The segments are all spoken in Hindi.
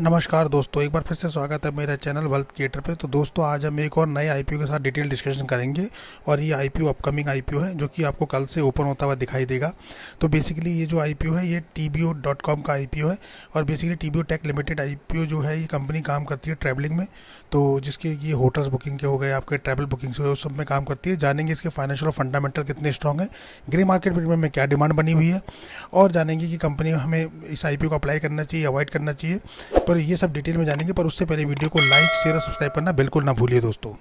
नमस्कार दोस्तों, एक बार फिर से स्वागत है मेरा चैनल वेल्थ क्रिएटर पे। तो दोस्तों, आज हम एक और नए आईपीओ के साथ डिटेल डिस्कशन करेंगे और ये आईपीओ अपकमिंग आईपीओ है जो कि आपको कल से ओपन होता हुआ दिखाई देगा। तो बेसिकली ये जो आईपीओ है ये TBO.com का आईपीओ है और basically TBO tech limited IPO जो है ये कंपनी काम करती है ट्रैवलिंग में। तो जिसके ये होटल्स बुकिंग के हो गए, आपके ट्रैवल बुकिंग से उस सब में काम करती है। जानेंगे इसके फाइनेंशियल और फंडामेंटल कितने स्ट्रॉन्ग है, ग्रे मार्केट में क्या डिमांड बनी हुई है और जानेंगे कि कंपनी में हमें इस आईपीओ को अप्लाई करना चाहिए, अवॉइड करना चाहिए। पर ये सब डिटेल में जानेंगे, पर उससे पहले वीडियो को लाइक, शेयर और सब्सक्राइब करना बिल्कुल ना भूलिए दोस्तों।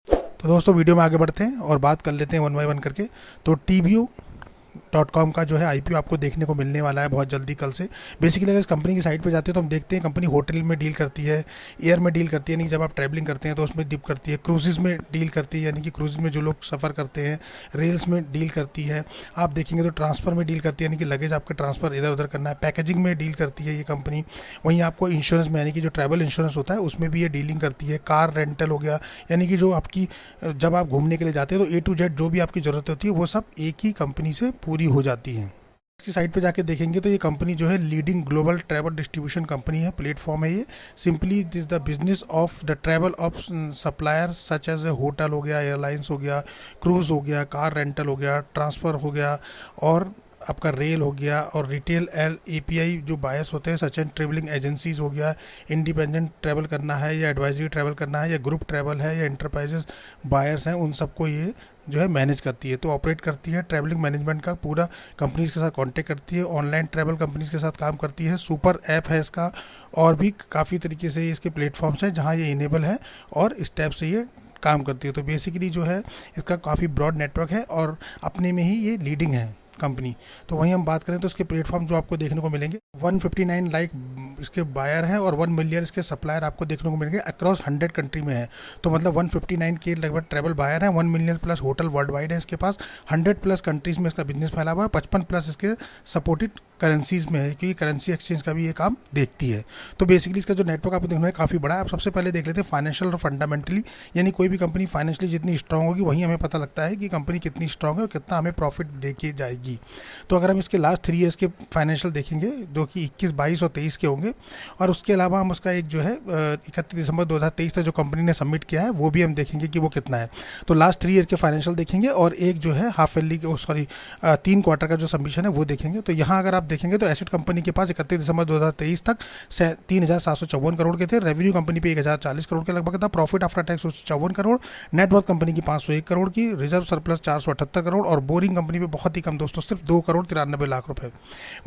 तो दोस्तों, वीडियो में आगे बढ़ते हैं और बात कर लेते हैं वन बाय वन करके। तो TBO.com का जो है आईपीओ आपको देखने को मिलने वाला है बहुत जल्दी कल से। बेसिकली अगर इस कंपनी की साइट पे जाते हैं तो हम देखते हैं कंपनी होटल में डील करती है, एयर में डील करती है, यानी कि जब आप ट्रैवलिंग करते हैं तो उसमें डील करती है, क्रूजेज़ में डील करती है, यानी कि क्रूज में जो लोग सफ़र करते हैं, रेल्स में डील करती है। आप देखेंगे तो ट्रांसफ़र में डील करती है, यानी कि लगेज आपका ट्रांसफ़र इधर उधर करना है। पैकेजिंग में डील करती है ये कंपनी। वहीं आपको इंश्योरेंस में, यानी कि जो ट्रैवल इंश्योरेंस होता है उसमें भी ये डीलिंग करती है। कार रेंटल हो गया, यानी कि जो आपकी जब आप घूमने के लिए जाते हैं तो A to Z जो भी आपकी ज़रूरत होती है वो सब एक ही कंपनी से पूरी हो जाती है। इसकी साइट पे जाके देखेंगे तो ये कंपनी जो है leading global travel distribution company है, प्लेटफॉर्म है ये। Simply this the business of the travel of supplier such as a hotel हो गया, एयरलाइंस हो गया, क्रूज हो गया, कार रेंटल हो गया, ट्रांसफ़र हो गया और आपका रेल हो गया और रिटेल API जो बायर्स होते हैं सच एंड ट्रेवलिंग एजेंसीज हो गया। इंडिपेंडेंट ट्रैवल करना है या एडवाइजरी ट्रैवल करना है या ग्रुप ट्रैवल है या इंटरप्राइजेस बायर्स हैं, उन सबको ये जो है मैनेज करती है। तो ऑपरेट करती है ट्रैवलिंग मैनेजमेंट का पूरा, कंपनीज़ के साथ कांटेक्ट करती है, ऑनलाइन ट्रैवल कंपनीज़ के साथ काम करती है। सुपर ऐप है इसका और भी काफ़ी तरीके से इसके प्लेटफॉर्म्स हैं जहाँ ये इनेबल है और इस टाइप से ये काम करती है। तो बेसिकली जो है इसका काफ़ी ब्रॉड नेटवर्क है और अपने में ही ये लीडिंग है कंपनी। तो वहीं हम बात करें तो इसके प्लेटफॉर्म जो आपको देखने को मिलेंगे 159 लाइक इसके बायर हैं और 1 मिलियन इसके सप्लायर आपको देखने को मिलेंगे अक्रॉस 100 कंट्री में है। तो मतलब 159 के लगभग ट्रैवल बायर हैं, 1 million plus hotel world wide है इसके पास, 100 प्लस कंट्रीज में इसका बिजनेस फैला हुआ है, 55 प्लस इसके सपोर्टेड करेंसीज में है क्योंकि करेंसी एक्सचेंज का भी ये काम देखती है। तो बेसिकली इसका जो नेटवर्क आपको देखना है काफ़ी बड़ा है। आप सबसे पहले देख लेते हैं फाइनेंशियल और फंडामेंटली, यानी कोई भी कंपनी फाइनेंशियली जितनी स्ट्रांग होगी वहीं हमें पता लगता है कि कंपनी कितनी स्ट्रांग है और कितना हमें प्रॉफिट दे के जाएगी। तो अगर हम इसके लास्ट 3 ईयर्स के फाइनेंशियल देखेंगे जो कि 21, 22 और 23 के होंगे और उसके अलावा हम उसका एक जो है 31 दिसंबर 2023 तक जो कंपनी ने सबमिट किया है वो भी हम देखेंगे कि वो कितना है। तो लास्ट 3 ईयर के फाइनेंशियल देखेंगे और एक जो है हाफ ईयरली 3 क्वार्टर का जो सबमिशन है वो देखेंगे। तो यहाँ अगर आप देखेंगे तो एसेट कंपनी के पास 31 दिसंबर 2023 तक 3,754 करोड़ के थे। रेवेन्यू कंपनी पे 1,040 करोड़ के लगभग था। Profit after tax 154 crore. Net worth company की 501 करोड़ की। रिजर्व सरप्लस 478 करोड़ और बोरिंग कंपनी पे बहुत ही कम दोस्तों, सिर्फ 2 करोड़ 93 लाख रुपए।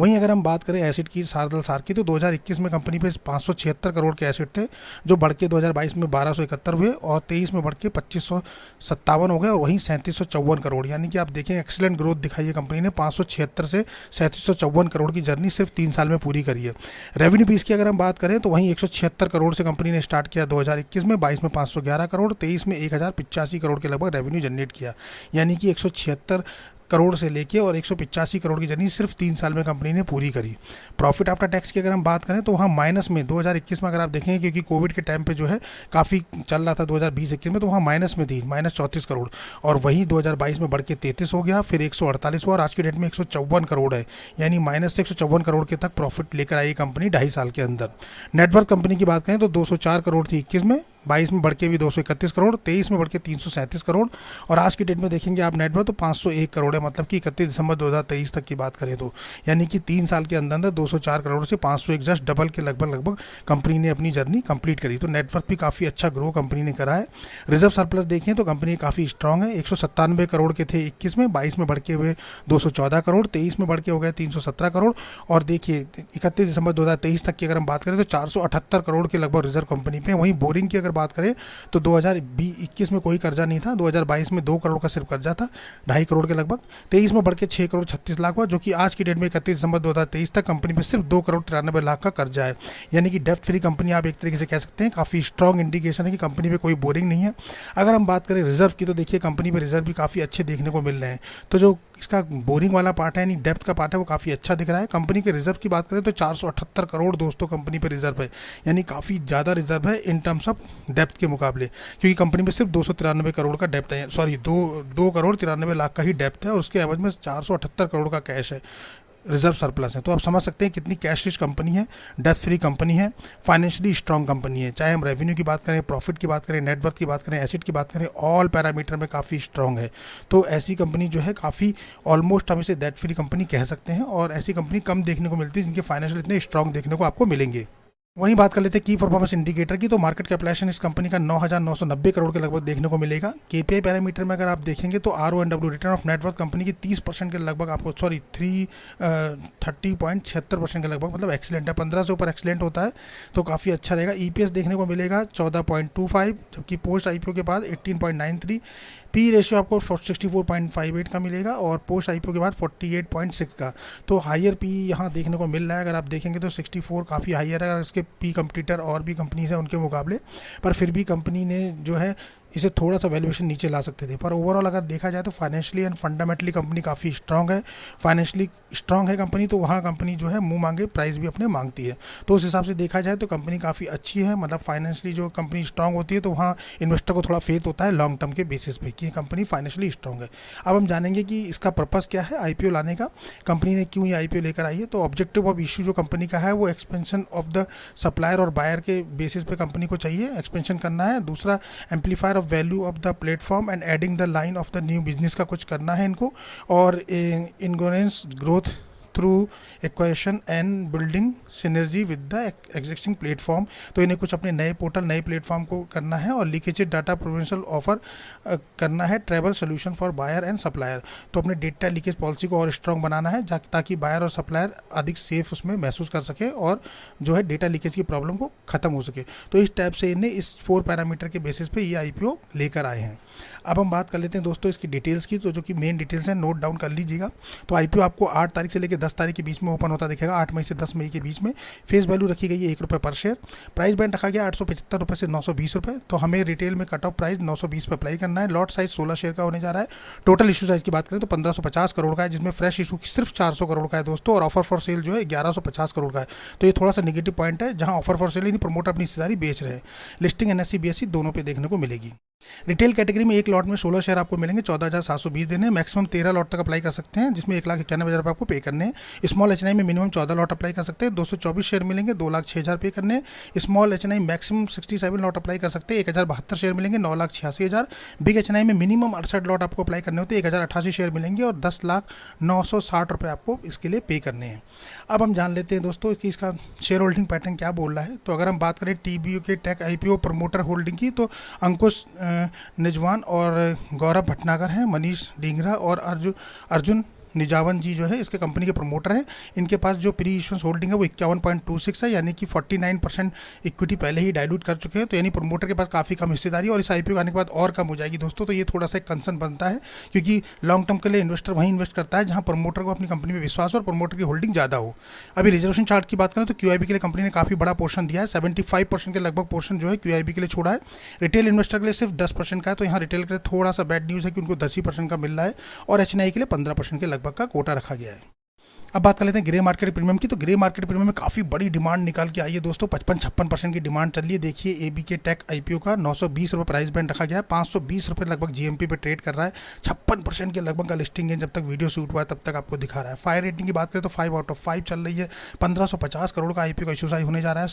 वहीं अगर हम बात करें एसेट की सारदल सार की तो 2021 में कंपनी पे 576 करोड़ के एसेट थे जो बढ़ के 2022 में 1271 हुए और 23 में बढ़ के 2557 हो गए और वहीं 3754 करोड़, यानी कि आप देखें एक्सीलेंट ग्रोथ दिखाई है कंपनी ने। 576 से 3754 करोड़ की जर्नी सिर्फ 3 साल में पूरी करी है। रेवेन्यू पीस की अगर हम बात करें तो वहीं 176 करोड़ से कंपनी ने स्टार्ट किया 2021 में, 22 में 511 करोड़, 23 में 1085 करोड़ के लगभग रेवेन्यू जनरेट किया, यानी कि 176 करोड़ से लेके और 185 करोड़ की जर्नी सिर्फ 3 साल में कंपनी ने पूरी करी। प्रॉफिट आफ्टर टैक्स की अगर हम बात करें तो वहाँ माइनस में 2021 में अगर आप देखेंगे क्योंकि कोविड के टाइम पे जो है काफ़ी चल रहा था 2020-21 में, तो वहाँ माइनस में थी, -34 करोड़ और वहीं 2022 में बढ़ के 33 हो गया, फिर 148 हुआ और आज की डेट में 154 करोड़ है, यानी माइनस से 154 करोड़ के तक प्रॉफिट लेकर आई कंपनी 2.5 साल के अंदर। नेटवर्थ कंपनी की बात करें तो 204 करोड़ थी 21 में, 22 में बढ़ के भी 231 करोड़, 23 में बढ़ के 337 करोड़ और आज की डेट में देखेंगे आप नेटवर्थ तो 501 करोड़ है, मतलब कि 31 दिसंबर 2023 तक की बात करें तो, यानी कि 3 साल के अंदर 204 करोड़ से 501, जस्ट डबल के लगभग कंपनी ने अपनी जर्नी कंप्लीट करी। तो नेटवर्थ भी काफ़ी अच्छा ग्रो कंपनी ने करा है। रिजर्व सरप्लस देखें तो कंपनी काफ़ी स्ट्रांग है, 197 करोड़ के थे 21 में, 22 में बढ़ के हुए 214 करोड़, 23 में बढ़ के हो गए 317 करोड़ और देखिए 31 दिसंबर 2023 तक की अगर हम बात करें तो 478 करोड़ के लगभग रिजर्व कंपनी पे। वहीं बोरिंग की अगर बात करें तो 2021 में कोई कर्जा नहीं था, 2022 में 2 करोड़ का सिर्फ कर्जा था, 2.5 करोड़ के लगभग, 23 में बढ़ के 6 करोड़ 36 लाख हुआ, जो कि आज की डेट में 31 दिसंबर 2023 तक कंपनी में सिर्फ 2 करोड़ 93 लाख का कर्जा है, यानी कि डेप्थ फ्री कंपनी आप एक तरीके से कह सकते हैं। काफ़ी स्ट्रॉन्ग इंडिकेशन है कि कंपनी में कोई बोरिंग नहीं है। अगर हम बात करें रिजर्व की तो देखिए कंपनी में रिजर्व भी काफ़ी अच्छे देखने को मिल रहे हैं। तो जो इसका बोरिंग वाला पार्ट है यानी डेप्थ का पार्ट है वो काफ़ी अच्छा दिख रहा है। कंपनी के रिजर्व की बात करें तो 478 करोड़ दोस्तों कंपनी पे रिजर्व है, यानी काफ़ी ज़्यादा रिजर्व है इन टर्म्स ऑफ डेप्थ के मुकाबले, क्योंकि कंपनी में सिर्फ 293 करोड़ का डेप्थ है, सॉरी 2 करोड़ 93 लाख का ही डेप्थ है और उसके एवज में 478 करोड़ का कैश है। रिजर्व सरप्लस है। तो आप समझ सकते हैं कितनी कैश रिच कंपनी है, डेथ फ्री कंपनी है, फाइनेंशियली स्ट्रॉन्ग कंपनी है। चाहे हम रेवेन्यू की बात करें, प्रॉफिट की बात करें, नेटवर्थ की बात करें, एसेट की बात करें, ऑल पैरामीटर में काफ़ी स्ट्रॉन्ग है। तो ऐसी कंपनी जो है काफ़ी ऑलमोस्ट हम इसे डेथ फ्री कंपनी कह सकते हैं, और ऐसी कंपनी कम देखने को मिलती है जिनके फाइनेंशियल इतने स्ट्रॉन्ग देखने को आपको मिलेंगे। वहीं बात कर लेते हैं की परफॉर्मेंस इंडिकेटर की। तो मार्केट कैपिटलाइजेशन इस कंपनी का 9,990 करोड़ के लगभग देखने को मिलेगा। केपीआई पैरामीटर में अगर आप देखेंगे तो RONW return of net worth company की 30% के लगभग आपको 30.76% के लगभग, मतलब एक्सीलेंट है, 15 से ऊपर एक्सीलेंट होता है तो काफ़ी अच्छा रहेगा। EPS देखने को मिलेगा 14.25, जबकि पोस्ट IPO के बाद 18.93। पी रेशियो आपको 64.58 का मिलेगा और पोस्ट IPO के बाद 48.6 का। तो हायर पी यहाँ देखने को मिल रहा है। अगर आप देखेंगे तो 64 काफ़ी हायर है अगर इसके पी कंपटीटर और भी कंपनीज हैं उनके मुकाबले, पर फिर भी कंपनी ने जो है इसे थोड़ा सा वैल्यूएशन नीचे ला सकते थे। पर ओवरऑल अगर देखा जाए तो फाइनेंशियली एंड फंडामेंटली कंपनी काफ़ी स्ट्रांग है। फाइनेंशियली स्ट्रांग है कंपनी, तो वहाँ कंपनी जो है मुंह मांगे प्राइस भी अपने मांगती है। तो उस हिसाब से देखा जाए तो कंपनी काफ़ी अच्छी है। मतलब फाइनेंशियली जो कंपनी स्ट्रांग होती है तो वहाँ इन्वेस्टर को थोड़ा फेथ होता है लॉन्ग टर्म के बेसिस पे कि कंपनी फाइनेंशियली स्ट्रांग है। अब हम जानेंगे कि इसका पर्पज़ क्या है IPO लाने का, कंपनी ने क्यों ये IPO लेकर आई है। तो ऑब्जेक्टिव ऑफ इशू जो कंपनी का है वो एक्सपेंशन ऑफ द सप्लायर और बायर के बेसिस पे कंपनी को चाहिए एक्सपेंशन करना है। दूसरा, amplifier of value of the platform and adding the line of the new business का कुछ करना है इनको, और इनगोरेंस growth through acquisition and building synergy with the existing platform. तो इन्हें कुछ अपने नए पोर्टल, नए प्लेटफॉर्म को करना है, और लीकेज डाटा प्रोविंशियल ऑफर करना है, travel solution for buyer and supplier. तो अपने डेटा लीकेज पॉलिसी को और स्ट्रॉन्ग बनाना है ताकि बायर और सप्लायर अधिक सेफ उसमें महसूस कर सके और जो है डेटा लीकेज की प्रॉब्लम को ख़त्म हो सके। तो इस टाइप से इन्हें इस 4 पैरामीटर के बेसिस पे ये IPO लेकर आए हैं। अब हम बात कर लेते हैं दोस्तों इसकी डिटेल्स की। तो जो कि मेन डिटेल्स हैं नोट डाउन कर लीजिएगा। तो IPO आपको 8 तारीख से लेकर 10 तारीख के बीच में ओपन होता दिखेगा, 8 मई से 10 मई के बीच में। फेस वैल्यू रखी गई है ₹1 पर शेयर। प्राइस बैंड रखा गया ₹875 से ₹920। तो हमें रिटेल में कट ऑफ प्राइस 920 पर अप्लाई करना है। लॉट साइज 16 शेयर का होने जा रहा है। टोटल इशू साइज की बात करें तो 1550 करोड़ का है, जिसमें फ्रेश इशू सिर्फ 400 करोड़ का है दोस्तों, और ऑफर फॉर सेल जो है 1150 करोड़ का है। तो ये थोड़ा सा नेगेटिव पॉइंट है, जहां ऑफर फॉर सेल यानी प्रमोटर अपनी हिस्सेदारी बेच रहे हैं। लिस्टिंग NSE BSE दोनों पे देखने को मिलेगी। रिटेल कैटेगरी में एक लॉट में 16 शेयर आपको मिलेंगे, 14,720 देने। मैक्सिमम 13 लॉट तक अप्लाई कर सकते हैं, जिसमें 1,91,000 रुपये आपको पे करने हैं। स्मॉल HNI में मिनिमम 14 लॉट अप्लाई कर सकते हैं, 224 शेयर मिलेंगे, 2,06,000 पे करने हैं। Small HNI maximum 67 lot apply कर सकते हैं, 1,072 शेयर मिलेंगे, 9,86,000। बिग HNI में मिनिमम 68 लॉट आपको अप्लाई करने होते हैं, 1,088 शेयर मिलेंगे और 10,09,60 रुपये आपको इसके लिए पे करने हैं। अब हम जान लेते हैं दोस्तों कि इसका शेयर होल्डिंग पैटर्न क्या बोल रहा है। तो अगर हम बात करें TBO tech IPO promoter holding की, तो अंकुश निजवान और गौरव भटनागर हैं, मनीष डींगरा और अर्जुन निजावन जी जो है इसके कंपनी के प्रमोटर हैं। इनके पास जो प्री इश्यूएंस होल्डिंग है वो 51.26 है, यानी कि 49% इक्विटी पहले ही डाइल्यूट कर चुके हैं। तो यानी प्रमोटर के पास काफ़ी कम हिस्सेदारी, और इस IPO आने के बाद और कम हो जाएगी दोस्तों। तो ये थोड़ा सा एक कंसर्न बनता है, क्योंकि लॉन्ग टर्म के लिए इन्वेस्टर वहीं इन्वेस्ट करता है जहाँ प्रमोटर को अपनी कंपनी में विश्वास हो और प्रमोटर की होल्डिंग ज़्यादा हो। अभी रिजर्वेशन चार्ट की बात करें तो QIB के लिए कंपनी ने काफ़ी बड़ा पोर्शन दिया है, 75% के लगभग पोर्शन जो है QIB के लिए छोड़ा है। रिटेल इन्वेस्टर के लिए सिर्फ 10% का है। तो यहाँ रिटेल के लिए थोड़ा सा बैड न्यूज़ है कि उनको 10% का मिल रहा है, और HNI के लिए 15% के लगभग का कोटा रखा गया है। अब बात कर लेते हैं ग्रे मार्केट प्रीमियम की। तो ग्रे मार्केट प्रीमियम में काफ़ी बड़ी डिमांड निकाल के आई है दोस्तों, 55-56% की डिमांड चल रही है। देखिए ABK टेक IPO का 920 रुपये प्राइस बैंड रखा गया है, 520 रुपये लगभग GMP पे ट्रेड कर रहा है, 56% के लगभग का लिस्टिंग है। जब तक वीडियो शूट हुआ है तब तक आपको दिखा रहा है। फायर रेटिंग की बात करें तो 5/5 चल रही है। 1550 करोड़ का IPO का इशू साइज होने जा रहा है।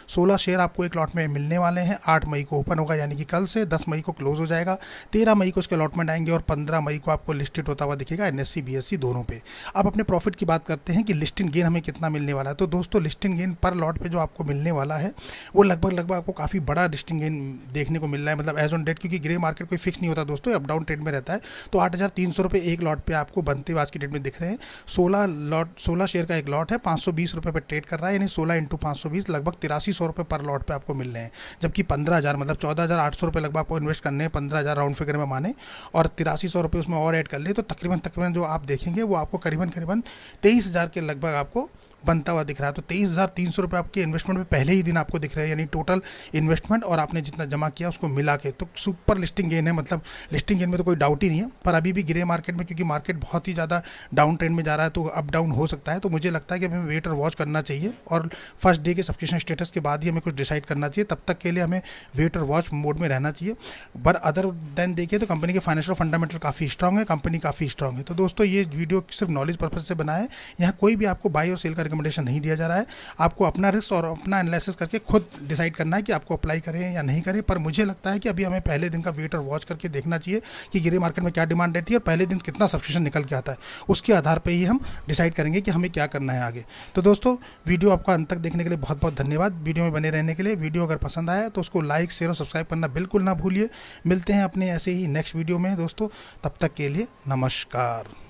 16 शेयर आपको एक लॉट में मिलने वाले हैं। 8 मई को ओपन होगा, यानी कि कल से 10 मई को क्लोज हो जाएगा। 13 मई को उसके अलॉटमेंट आएंगे और 15 मई को आपको लिस्टेड होता हुआ दिखेगा NSE BSE दोनों पे। अब अपने प्रॉफिट की बात करते हैं कि लिस्टिंग गेन हमें कितना मिलने वाला है। तो दोस्तों लिस्टिंग गेन पर लॉट पे जो आपको मिलने वाला है वो लगभग आपको काफ़ी बड़ा लिस्टिंग गेन देखने को मिल रहा है, मतलब एज ऑन डेट, क्योंकि ग्रे मार्केट कोई फिक्स नहीं होता दोस्तों, अप डाउन ट्रेड में रहता है। तो 8,300 रुपये एक लॉट पे आपको बनते हुए आज की डेट में दिख रहे हैं। 16 शेयर का एक लॉट है, 520 रुपये पर ट्रेड कर रहा है, यानी 16 × 520 लगभग 8300 रुपये पर लॉट पे आपको मिल रहे हैं। जबकि 15,000 मतलब 14,800 रुपये लगभग आपको इन्वेस्ट करने हैं, 15,000 राउंड फिगर में माने, और 8300 रुपये उसमें और ऐड कर ले तो तकरीबन जो आप देखेंगे वो आपको करीबन 23,000 के लगभग आपको बनता हुआ दिख रहा है। तो 23,300 आपके इन्वेस्टमेंट में पहले ही दिन आपको दिख रहे हैं, यानी टोटल इन्वेस्टमेंट और आपने जितना जमा किया उसको मिला के तो सुपर लिस्टिंग गेन है। मतलब लिस्टिंग गेन में तो कोई डाउट ही नहीं है। पर अभी भी ग्रे मार्केट में, क्योंकि मार्केट बहुत ही ज़्यादा डाउन ट्रेंड में जा रहा है, तो अप डाउन हो सकता है। तो मुझे लगता है कि हमें वेट और वॉच करना चाहिए और फर्स्ट डे के सब्सक्रिप्शन स्टेटस के बाद ही हमें कुछ डिसाइड करना चाहिए। तब तक के लिए हमें वेट और वॉच मोड में रहना चाहिए। पर अदर देन देखिए तो कंपनी के फाइनेंशियल फंडामेंटल काफ़ी स्ट्रांग है, कंपनी काफ़ी स्ट्रांग है। तो दोस्तों ये वीडियो सिर्फ नॉलेज पर्पज से बना है। यहाँ कोई भी आपको बाई और सेल का रिकमेंडेशन नहीं दिया जा रहा है। आपको अपना रिस्क और अपना एनालिसिस करके खुद डिसाइड करना है कि आपको अप्लाई करें या नहीं करें। पर मुझे लगता है कि अभी हमें पहले दिन का वेट और वॉच करके देखना चाहिए कि ग्रे मार्केट में क्या डिमांड रहती है और पहले दिन कितना सब्सक्रिप्शन निकल के आता है। उसके आधार पर ही हम डिसाइड करेंगे कि हमें क्या करना है आगे। तो दोस्तों वीडियो आपका अंत तक देखने के लिए बहुत बहुत धन्यवाद। वीडियो में बने रहने के लिए। वीडियो अगर पसंद आया तो उसको लाइक, शेयर और सब्सक्राइब करना बिल्कुल ना भूलिए। मिलते हैं अपने ऐसे ही नेक्स्ट वीडियो में दोस्तों। तब तक के लिए नमस्कार।